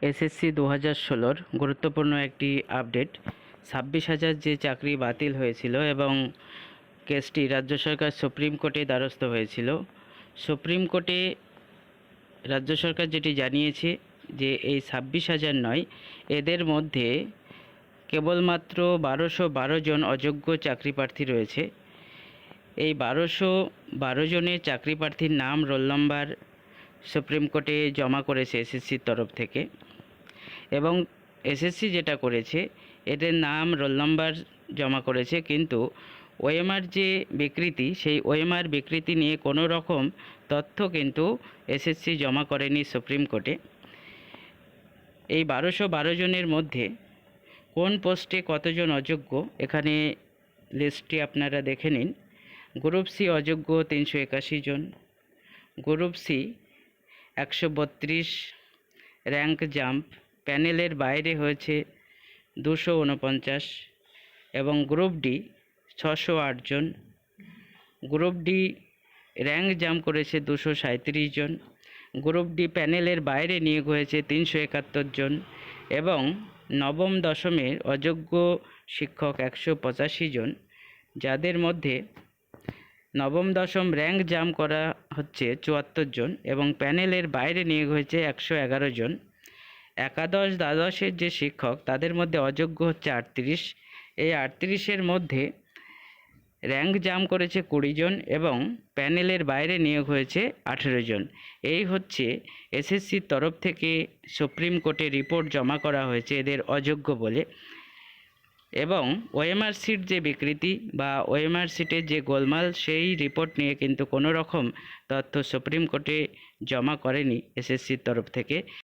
SSC 2016 গুরুত্বপূর্ণ একটি update. 26,000 যে চাকরি বাতিল হয়েছিল এবং কেসটি রাজ্য সরকার সুপ্রিম কোর্টে দ্বারস্থ হয়েছিল। সুপ্রিম কোর্টে রাজ্য সরকার যেটি জানিয়েছে যে এই 26,000 নয়, এদের মধ্যে কেবলমাত্র 1212 জন অযোগ্য চাকরি প্রার্থী রয়েছে। এই 1212 জনের চাকরি প্রার্থীর নাম, রোল নম্বর সুপ্রিম কোর্টে জমা করেছে এসএসসির তরফ থেকে। এবং এসএসসি যেটা করেছে, এদের নাম, রোল নম্বর জমা করেছে, কিন্তু ওএমআর যে বিকৃতি, সেই ওএমআর বিকৃতি নিয়ে কোনো রকম তথ্য কিন্তু এসএসসি জমা করেনি সুপ্রিম কোর্টে। এই 1212 জনের মধ্যে কোন পোস্টে কতজন অযোগ্য, এখানে লিস্টটি আপনারা দেখে নিন। গ্রুপ সি অযোগ্য 381 জন, গ্রুপ সি 132, র্যাঙ্ক জাম্প প্যানেলের বাইরে হয়েছে 249, এবং গ্রুপ ডি 608 জন, গ্রুপ ডি র্যাঙ্ক জাম্প করেছে 237 জন, গ্রুপ ডি প্যানেলের বাইরে নিয়োগ হয়েছে 371 জন, এবং নবম দশমের অযোগ্য শিক্ষক 185 জন, যাদের মধ্যে নবম দশম র্যাঙ্ক জাম্প করা হচ্ছে 74 জন, এবং প্যানেলের বাইরে নিয়োগ হয়েছে 111 জন। একাদশ দ্বাদশের যে শিক্ষক, তাদের মধ্যে অযোগ্য হচ্ছে 38। এই 38-এর মধ্যে র্যাঙ্ক জাম্প করেছে 20 জন, এবং প্যানেলের বাইরে নিয়োগ হয়েছে 18 জন। এই হচ্ছে এসএসসির তরফ থেকে সুপ্রিম কোর্টে রিপোর্ট জমা করা হয়েছে এদের অযোগ্য বলে। এবং ওএমআর সিট যে বিকৃতি বা ওএমআর সিটের যে গোলমাল, সেই রিপোর্ট নিয়ে কিন্তু কোনো রকম তথ্য সুপ্রিম কোর্টে জমা করেনি এসএসসির তরফ থেকে।